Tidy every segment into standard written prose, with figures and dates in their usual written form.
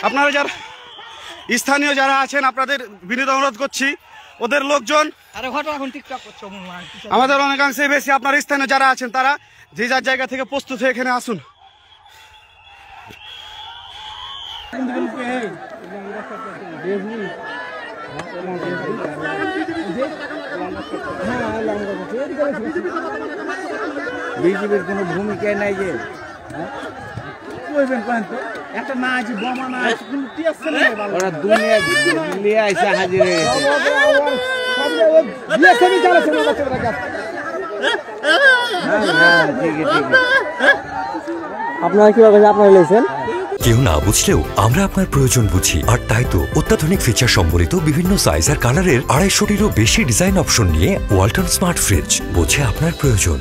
আপনারা যারা স্থানীয় যারা আছেন আপনাদের বিনীত অনুরোধ করছি ওদের লোকজন আমাদের অনেকাংশে বেশি আপনার স্থানীয় যারা আছেন তারা যে যার জায়গা থেকে প্রস্তুত হয়ে এখানে আসুন। বিজেপির কোনো ভূমিকায় নাই যে একটা না আছে বোমা না আছে কোনো টিয়াচ্ছে না ওরা দুনিয়া নিয়ে আইসা হাজির হয়ে আপনারা কিভাবে আপনারা লেছেন কেউ না বুঝলেও আমরা আপনার প্রয়োজন বুঝি, আর তাই তো অত্যাধুনিক ফিচার সম্বলিত বিভিন্ন সাইজ আর কালারের 250-টিরও বেশি ডিজাইন অপশন নিয়ে ওয়ালটন স্মার্ট ফ্রিজ বোঝে আপনার প্রয়োজন।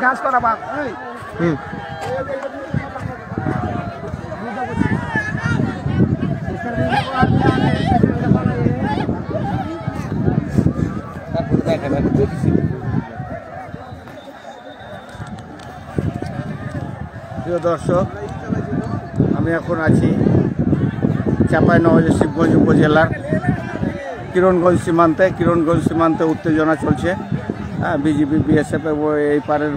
ঘাস করা প্রিয় দর্শক, আমি এখন আছি চাঁপাইনবাবগঞ্জ শিবগঞ্জ উপজেলার কিরণগঞ্জ সীমান্তে উত্তেজনা চলছে। বিজেপি বিএসএফ এবং এই পারের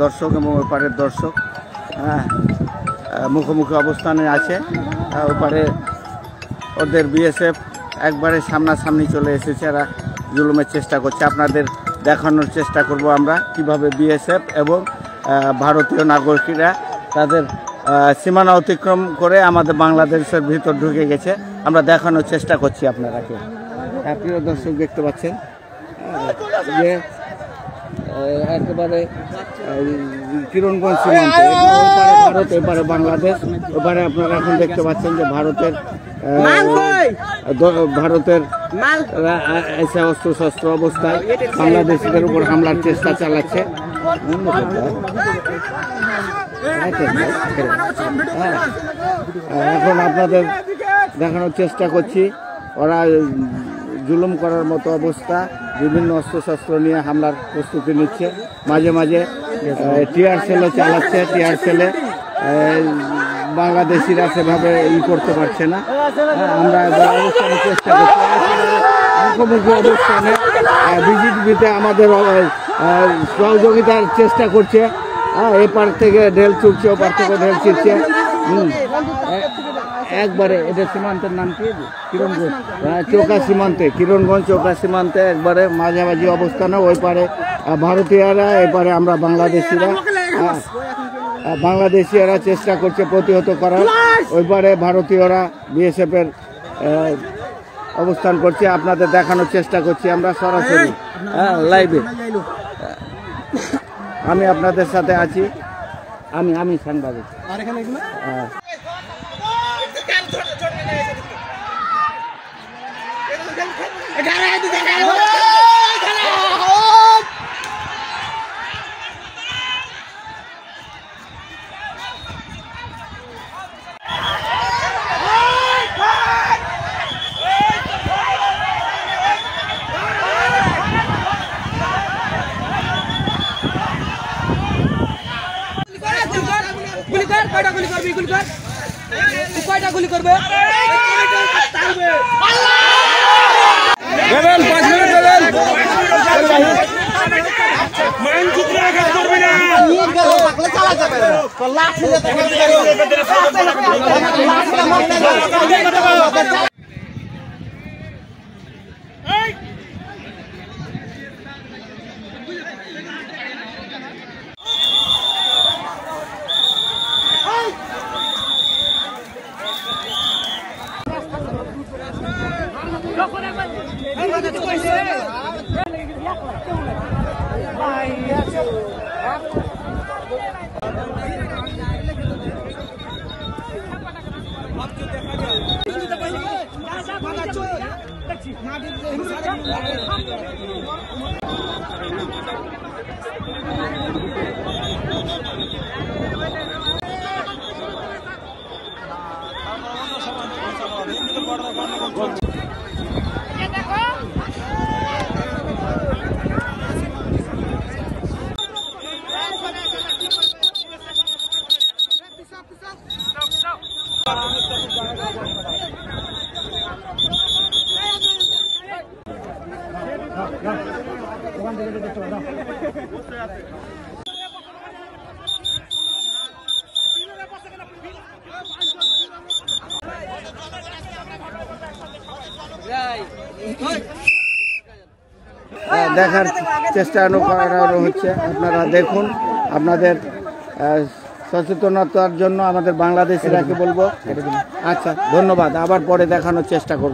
দর্শক এবং ওই পারের দর্শক মুখোমুখি অবস্থানে আছে। ওই পারে ওদের বিএসএফ একবারে সামনাসামনি চলে এসেছে, এরা জুলুমের চেষ্টা করছে। আপনাদের দেখানোর চেষ্টা করব আমরা কিভাবে বিএসএফ এবং ভারতীয় নাগরিকরা তাদের সীমানা অতিক্রম করে আমাদের বাংলাদেশের ভিতর ঢুকে গেছে, আমরা দেখানোর চেষ্টা করছি আপনারাকে। প্রিয় দর্শক, দেখতে পাচ্ছেন যে একেবারে কিরণগঞ্জ সীমান্তে ভারত, এবারে বাংলাদেশ, এবারে আপনারা এখন দেখতে পাচ্ছেন যে ভারতের এসে অস্ত্র অবস্থায় বাংলাদেশিদের উপর হামলার চেষ্টা চালাচ্ছে। এখন আপনাদের দেখানোর চেষ্টা করছি ওরা জুলুম করার মতো অবস্থা, বিভিন্ন অস্ত্রশস্ত্র নিয়ে হামলার প্রস্তুতি নিচ্ছে। মাঝে মাঝে টিয়ার সেলও চালাচ্ছে। টিয়ার সেলে বাংলাদেশিরা সেভাবে করতে পারছে না। আমরা অবস্থানের চেষ্টা করছি, মুখোমুখি অবস্থানে বিজেপিতে আমাদের সহযোগিতার চেষ্টা করছে। এপার থেকে ঢেল ছুটছে, ওপার থেকে ঢেল ছুটছে। একবারে এটা সীমান্তের নাম কি? কিরণগঞ্জ চৌকা সীমান্তে, কিরণগঞ্জ চৌকা সীমান্তে একবারে মাঝামাঝি অবস্থানে। ওই পারে ভারতীয়রা, এপারে আমরা বাংলাদেশিরা চেষ্টা করছে প্রতিহত করার। ওই পারে ভারতীয়রা বিএসএফের অবস্থান করছে। আপনাদের দেখানোর চেষ্টা করছি আমরা সরাসরি লাইভে। আমি আপনাদের সাথে আছি, আমি সাংবাদিক। গুলি করবে দেখার চেষ্টা করা হচ্ছে। আপনারা দেখুন, আপনাদের সচেতনতার জন্য আমাদের বাংলাদেশিরাকে বলবো। আচ্ছা, ধন্যবাদ। আবার পরে দেখানোর চেষ্টা করব।